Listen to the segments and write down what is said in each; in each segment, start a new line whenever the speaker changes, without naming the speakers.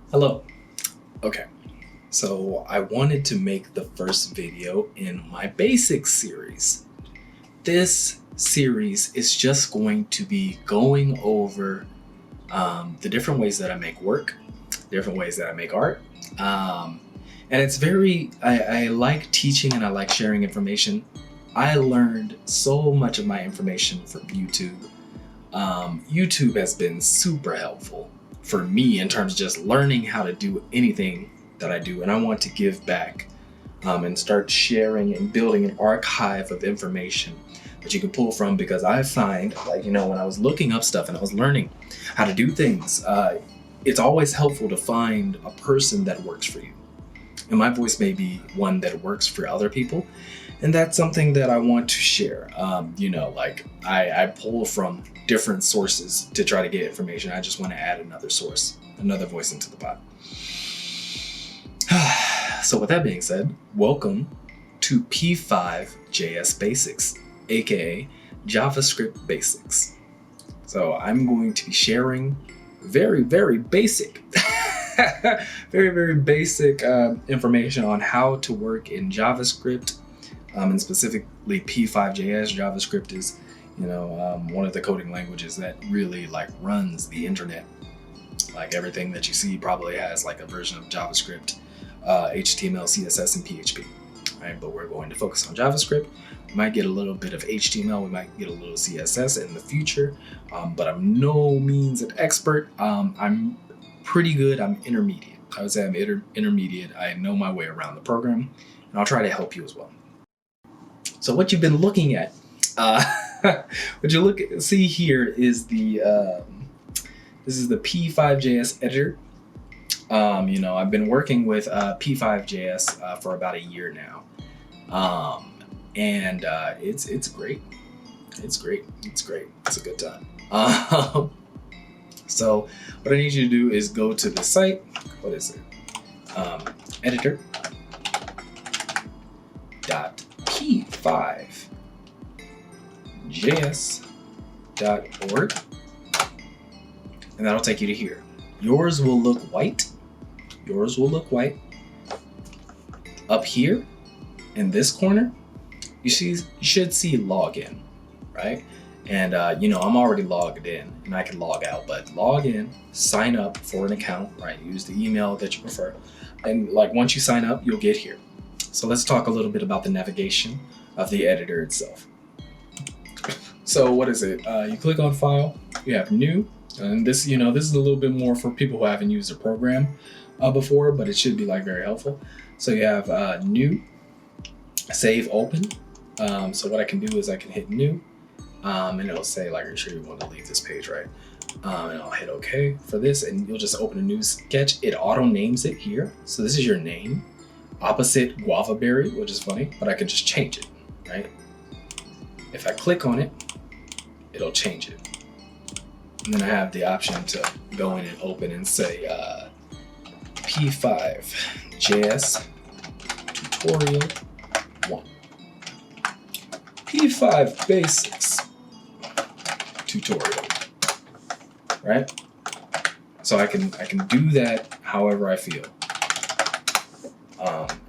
Hello. Okay, so I wanted to make the first video in my basics series. This series is just going to be going over the different ways that I make work, different ways that I make art. And it's I like teaching and I like sharing information. I learned so much of my information from YouTube. YouTube has been super helpful for me in terms of just learning how to do anything that I do. And I want to give back and start sharing and building an archive of information that you can pull from, because I find, when I was looking up stuff and I was learning how to do things, it's always helpful to find a person that works for you. And my voice may be one that works for other people. And that's something that I want to share. I pull from different sources to try to get information. I just want to add another source, another voice into the pot. So with that being said, welcome to p5js Basics, aka JavaScript Basics. So I'm going to be sharing very, very basic, very, very basic information on how to work in JavaScript, and specifically p5js. JavaScript is, one of the coding languages that really runs the internet. Like everything that you see probably has a version of JavaScript, HTML, CSS, and PHP. Right? But we're going to focus on JavaScript. We might get a little bit of HTML, we might get a little CSS in the future, but I'm no means an expert. I'm pretty good. I'm intermediate. I would say I'm intermediate. I know my way around the program, and I'll try to help you as well. So what you've been looking at, what you see here is this is the p5js editor. I've been working with p5js for about a year now, and it's great. It's great. It's a good time. So what I need you to do is go to the site. What is it? editor.p5js.org, and that'll take you to here. Yours will look white. Up here in this corner, you should see login, right? And I'm already logged in, and I can log out, but log in, sign up for an account, right? Use the email that you prefer. And once you sign up, you'll get here. So let's talk a little bit about the navigation of the editor itself. So what is it? You click on File, you have New, and this is a little bit more for people who haven't used the program before, but it should be very helpful. So you have New, Save, Open. So what I can do is I can hit New, and it'll say are you sure you want to leave this page, right? And I'll hit OK for this, and you'll just open a new sketch. It auto names it here. So this is your name, opposite guava berry, which is funny, but I could just change it, right? If I click on it, it'll change it. And then I have the option to go in and open and say p5js tutorial 1, p5 basics tutorial, right? So I can do that however I feel.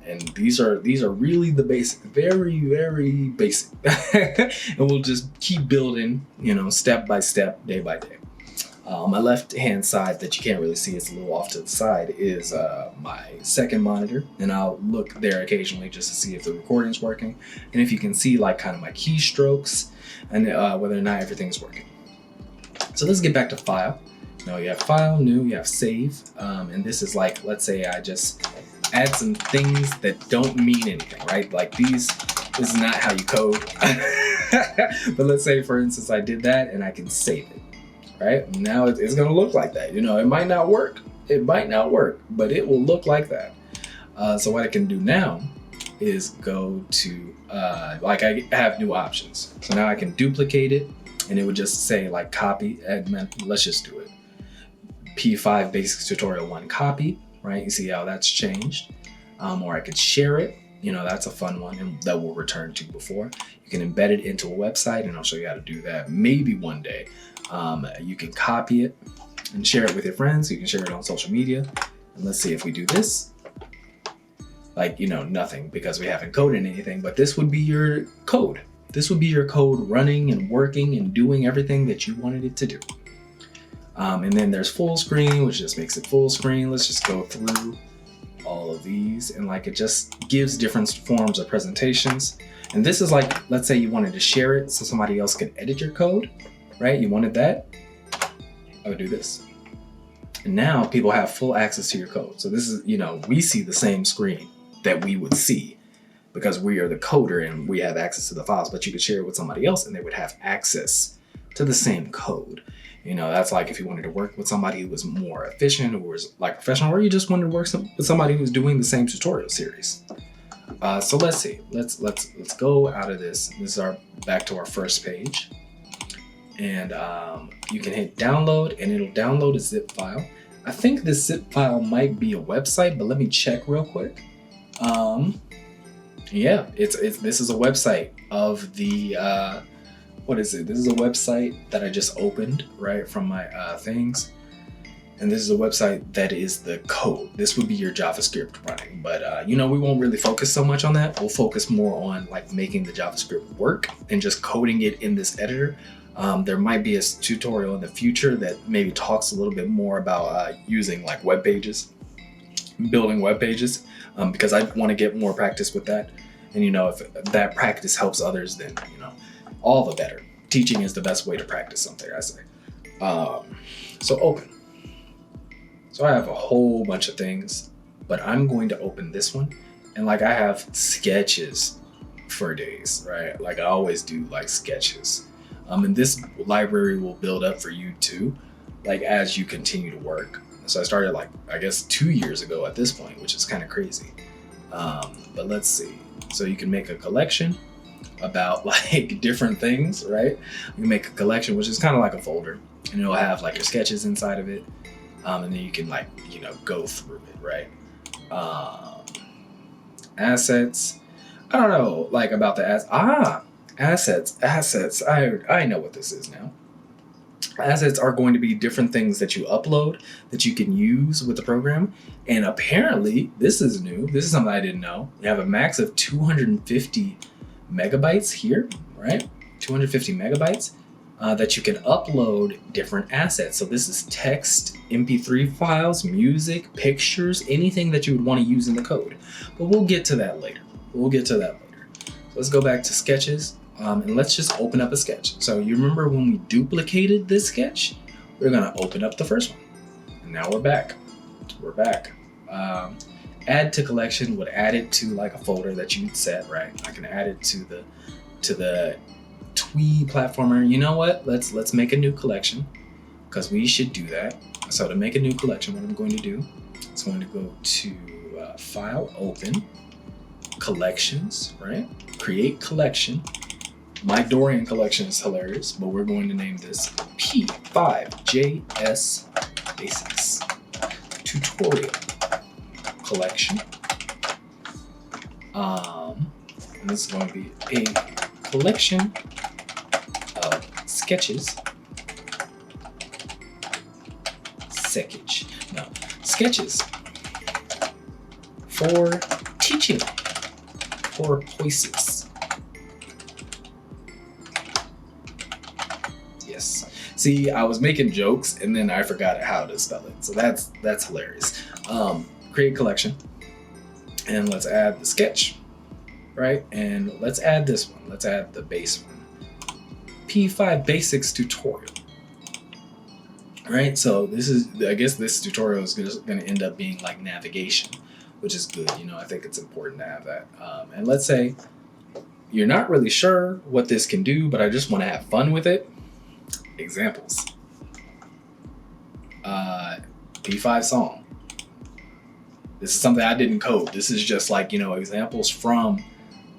And these are really the basic, very, very basic. And we'll just keep building, step by step, day by day. My left hand side that you can't really see, it's a little off to the side, is my second monitor, and I'll look there occasionally just to see if the recording's working, and if you can see kind of my keystrokes, and whether or not everything's working. So let's get back to File. You have File, New, you have Save, and this is let's say I just add some things that don't mean anything, right? This is not how you code. But let's say, for instance, I did that and I can save it, right? Now it's gonna look like that. It might not work, but it will look like that. So what I can do now is go to, I have new options. So now I can duplicate it, and it would just say copy, and let's just do it. P5 Basics Tutorial 1 copy, right? You see how that's changed. Or I could share it. That's a fun one, and that we'll return to before. You can embed it into a website, and I'll show you how to do that maybe one day. You can copy it and share it with your friends. You can share it on social media. And let's see if we do this. Like, nothing, because we haven't coded anything, but this would be your code. This would be your code running and working and doing everything that you wanted it to do. And then there's full screen, which just makes it full screen. Let's just go through all of these, and like it just gives different forms of presentations. And this is like, let's say you wanted to share it so somebody else could edit your code, right? You wanted that, I would do this. And now people have full access to your code. So this is, we see the same screen that we would see because we are the coder and we have access to the files, but you could share it with somebody else and they would have access to the same code. That's like if you wanted to work with somebody who was more efficient, who was like professional, or you just wanted to work with somebody who's doing the same tutorial series. So let's see. Let's go out of this. This is back to our first page, and you can hit download, and it'll download a zip file. I think this zip file might be a website, but let me check real quick. Yeah, this is a website of the. What is it? This is a website that I just opened right from my things. And this is a website that is the code. This would be your JavaScript running. But, we won't really focus so much on that. We'll focus more on like making the JavaScript work and just coding it in this editor. There might be a tutorial in the future that maybe talks a little bit more about using like web pages, building web pages, because I want to get more practice with that. And, if that practice helps others, then, all the better. Teaching is the best way to practice something, I say. So open. So I have a whole bunch of things, but I'm going to open this one. And like I have sketches for days, right? Like I always do like sketches. And this library will build up for you too, like as you continue to work. So I started like, I guess 2 years ago at this point, which is kind of crazy. But let's see. So you can make a collection about like different things, right? You can make a collection, which is kind of like a folder, and it'll have like your sketches inside of it. And then you can like, go through it, right? Assets. I don't know, like about the assets. I know what this is now. Assets are going to be different things that you upload that you can use with the program. And apparently, this is new. This is something I didn't know. You have a max of 250 megabytes here, right? 250 megabytes that you can upload different assets. So this is text, MP3 files, music, pictures, anything that you would want to use in the code. But we'll get to that later. So let's go back to sketches. And let's just open up a sketch. So you remember when we duplicated this sketch? We're gonna open up the first one. And now we're back. Add to collection would add it to like a folder that you'd set, right? I can add it to the Twee platformer. You know what? Let's make a new collection because we should do that. So to make a new collection, what I'm going to do is going to go to File, Open, Collections, right? Create collection. My Dorian collection is hilarious, but we're going to name this p5js basics tutorial collection. And this is going to be a collection of sketches. Sketches for teaching, for voices. Yes. See, I was making jokes and then I forgot how to spell it. So that's hilarious. Create collection. And let's add the sketch, right? And let's add this one. Let's add the base one. P5 basics tutorial. Right? So I guess this tutorial is just going to end up being like navigation, which is good. I think it's important to have that. And let's say you're not really sure what this can do, but I just want to have fun with it. Examples. P5 song. This is something I didn't code. This is just like, examples from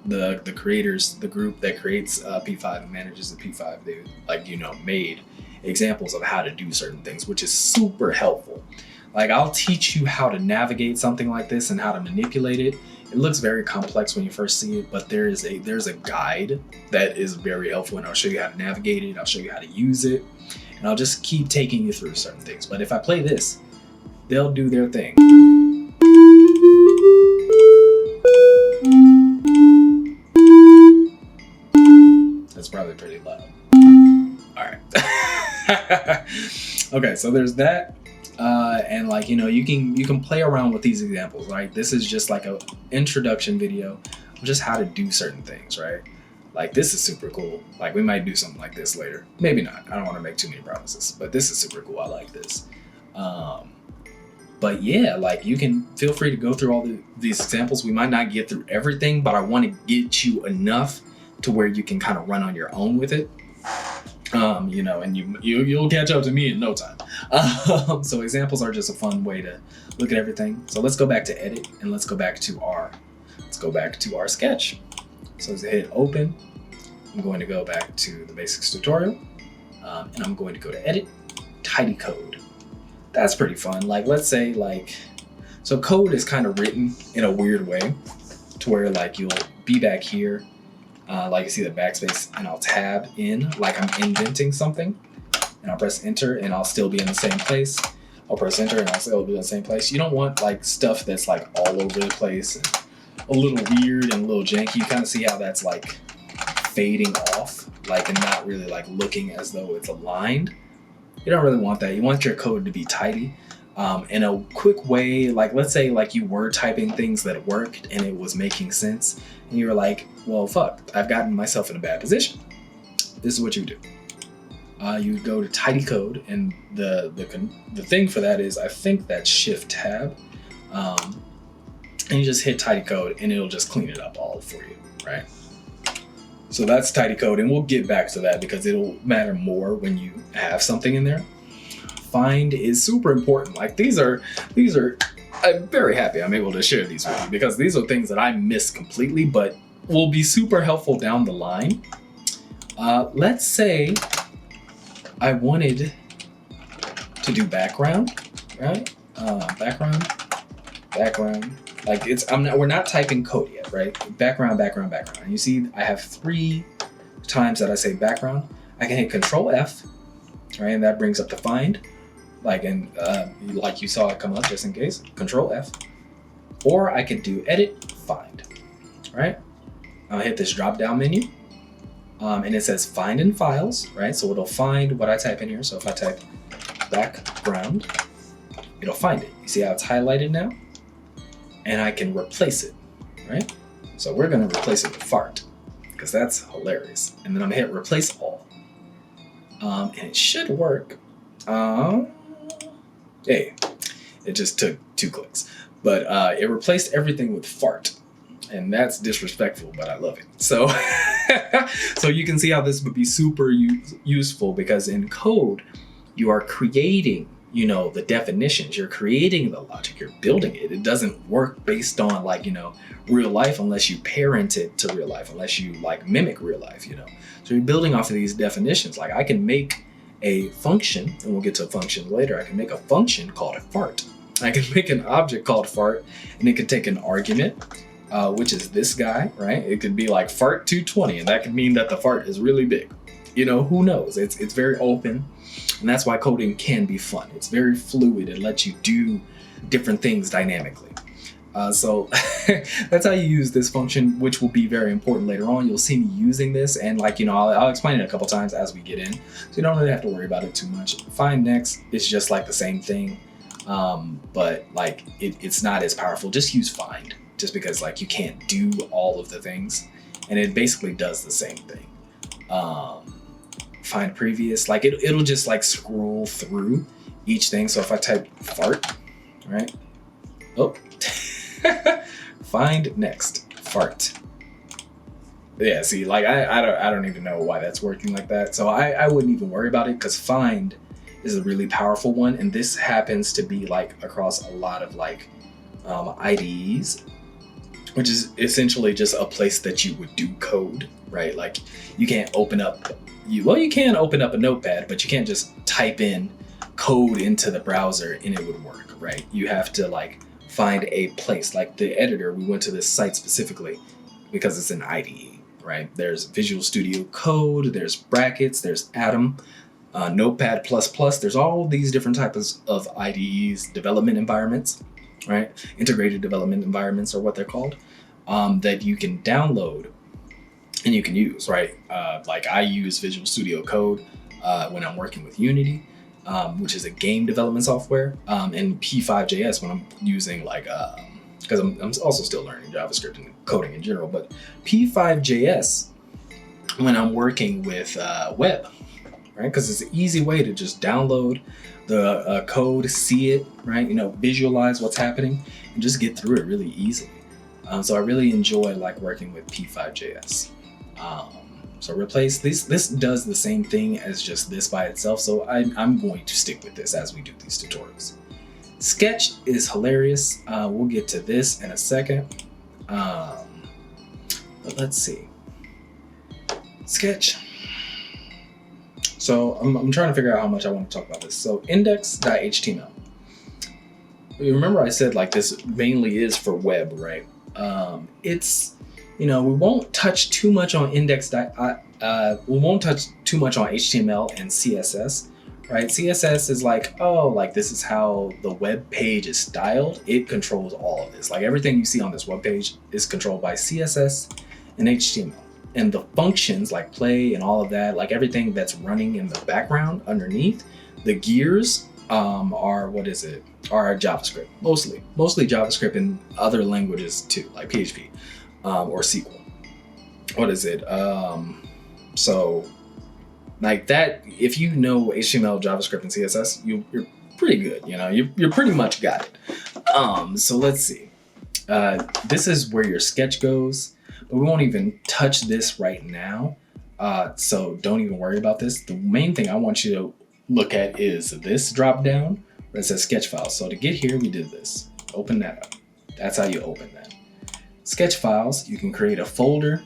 the creators, the group that creates P5 and manages the P5. They made examples of how to do certain things, which is super helpful. Like I'll teach you how to navigate something like this and how to manipulate it. It looks very complex when you first see it, but there's a guide that is very helpful, and I'll show you how to navigate it. I'll show you how to use it, and I'll just keep taking you through certain things. But if I play this, they'll do their thing. Okay, so there's that. And like, you can play around with these examples, right? This is just like a introduction video of just how to do certain things, right? Like this is super cool. Like we might do something like this later. Maybe not. I don't want to make too many promises, but this is super cool. I like this. But yeah, like you can feel free to go through all these examples. We might not get through everything, but I want to get you enough to where you can kind of run on your own with it. And you'll catch up to me in no time. So examples are just a fun way to look at everything. So let's go back to edit and let's go back to our sketch. So as I hit open, I'm going to go back to the basics tutorial, and I'm going to go to edit, tidy code. That's pretty fun. Like let's say so code is kind of written in a weird way to where like you'll be back here. Like you see the backspace and I'll tab in like I'm indenting something and I'll press enter and I'll still be in the same place. I'll press enter and I'll still be in the same place. You don't want like stuff that's like all over the place and a little weird and a little janky. You kind of see how that's like fading off, like and not really like looking as though it's aligned. You don't really want that. You want your code to be tidy. In a quick way, like let's say like you were typing things that worked and it was making sense and you were like, well, fuck, I've gotten myself in a bad position. This is what you do. You go to tidy code and the thing for that is I think that's shift tab. And you just hit tidy code and it'll just clean it up all for you, right? So that's tidy code and we'll get back to that because it'll matter more when you have something in there. Find is super important. Like these are I'm very happy I'm able to share these with you because these are things that I miss completely but will be super helpful down the line. Let's say I wanted to do background, right? Background. Like we're not typing code yet, right? Background. And you see I have 3 times that I say background. I can hit Control F, right? And that brings up the find. Like you saw it come up just in case, Control F. Or I could do edit, find, right? I'll hit this drop down menu. And it says find in files, right? So it'll find what I type in here. So if I type background, it'll find it. You see how it's highlighted now? And I can replace it, right? So we're gonna replace it with fart because that's hilarious. And then I'm gonna hit replace all. And it should work. Hey, it just took 2 clicks, but it replaced everything with fart. And that's disrespectful, but I love it. So, so you can see how this would be super useful because in code, you are creating, the definitions, you're creating the logic, you're building it. It doesn't work based on real life unless you parent it to real life, unless you mimic real life, So you're building off of these definitions. Like I can make a function, and we'll get to a function later. I can make a function called a fart. I can make an object called fart, and it can take an argument, which is this guy, right? It could be like fart220, and that could mean that the fart is really big. Who knows? It's very open, and that's why coding can be fun. It's very fluid. It lets you do different things dynamically. So that's how you use this function, which will be very important later on. You'll see me using this, and I'll explain it a couple times as we get in, so you don't really have to worry about it too much. Find next is just like the same thing, but it's not as powerful. Just use find, just because you can't do all of the things, and it basically does the same thing. Find previous, it'll just scroll through each thing. So if I type fart, right? Oh. Find next, fart. Yeah, see, I don't even know why that's working like that. So I wouldn't even worry about it because find is a really powerful one. And this happens to be across a lot of IDEs, which is essentially just a place that you would do code, right? You can't open up, you can open up a notepad, but you can't just type in code into the browser and it would work, right? You have to find a place. The editor, we went to this site specifically because it's an IDE, right? There's Visual Studio Code, there's brackets, there's Atom, Notepad++. There's all these different types of IDEs, development environments, right? Integrated development environments are what they're called, that you can download and you can use, right? I use Visual Studio Code when I'm working with Unity. which is a game development software, and p5js when I'm using like, because I'm also still learning JavaScript and coding in general, but p5js when I'm working with web, right? Because it's an easy way to just download the code, see it, right? Visualize what's happening and just get through it really easily. So I really enjoy like working with p5js. So replace this. This does the same thing as just this by itself. So I'm going to stick with this as we do these tutorials. Sketch is hilarious. We'll get to this in a second. But let's see. Sketch. So I'm trying to figure out how much I want to talk about this. So index.html. You remember I said like this mainly is for web, right? It's, we won't touch too much on we won't touch too much on HTML and CSS, right? CSS is like, oh, like this is how the web page is styled. It controls all of this. Like everything you see on this web page is controlled by CSS and HTML. And the functions like play and all of that, like everything that's running in the background underneath, the gears are JavaScript, mostly JavaScript and other languages too, like PHP or SQL. So like that, if you know HTML, JavaScript, and CSS, you're pretty good. You're pretty much got it. So let's see. This is where your sketch goes, but we won't even touch this right now. So don't even worry about this. The main thing I want you to look at is this drop down where it says sketch files. So to get here, we did this. Open that up. That's how you open that. Sketch files, you can create a folder.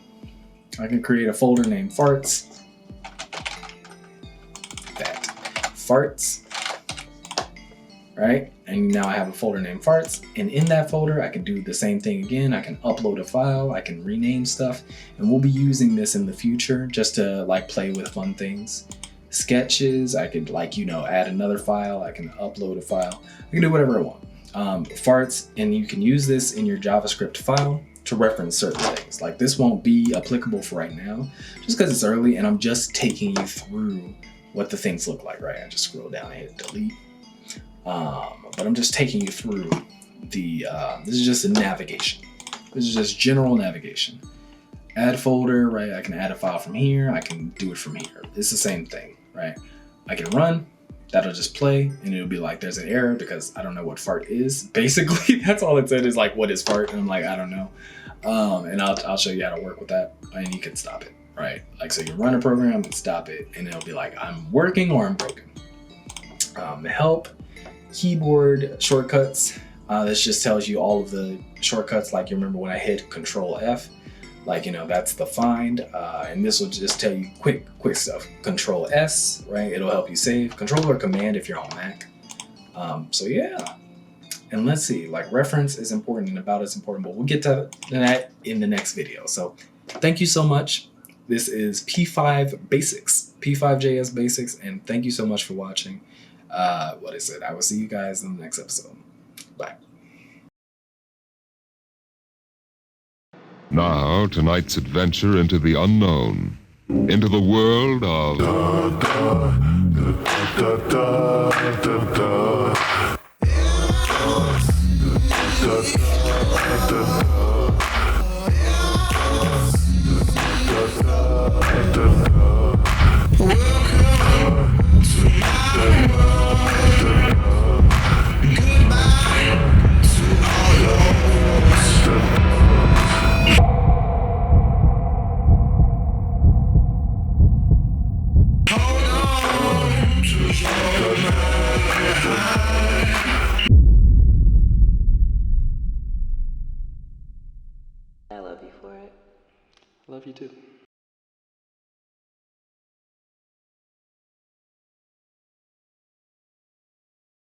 I can create a folder named farts. Farts, right? And now I have a folder named farts. And in that folder, I can do the same thing again. I can upload a file, I can rename stuff, and we'll be using this in the future just to like play with fun things. Sketches, I could add another file, I can upload a file, I can do whatever I want. Farts, and you can use this in your JavaScript file to reference certain things. Like this won't be applicable for right now, just because it's early and I'm just taking you through what the things look like, right? I just scroll down and hit delete. But I'm just taking you through this is just a navigation. This is just general navigation. Add folder, right? I can add a file from here. I can do it from here. It's the same thing, right? I can run, that'll just play and it'll be like, there's an error because I don't know what fart is. Basically, that's all it said is like, what is fart? And I'm like, I don't know. And I'll show you how to work with that and you can stop it, right? Like, so you run a program and stop it and it'll be like, I'm working or I'm broken. Help, keyboard shortcuts. This just tells you all of the shortcuts. Like you remember when I hit Control F, like, that's the find. And this will just tell you quick stuff. Control S, right? It'll help you save. Control or Command if you're on Mac. So yeah. And let's see, like reference is important and about as important, but we'll get to that in the next video. So thank you so much. This is P5 Basics, P5JS Basics, and thank you so much for watching. I will see you guys in the next episode. Bye.
Now, tonight's adventure into the unknown, into the world of...
I love you for it.
I love you too.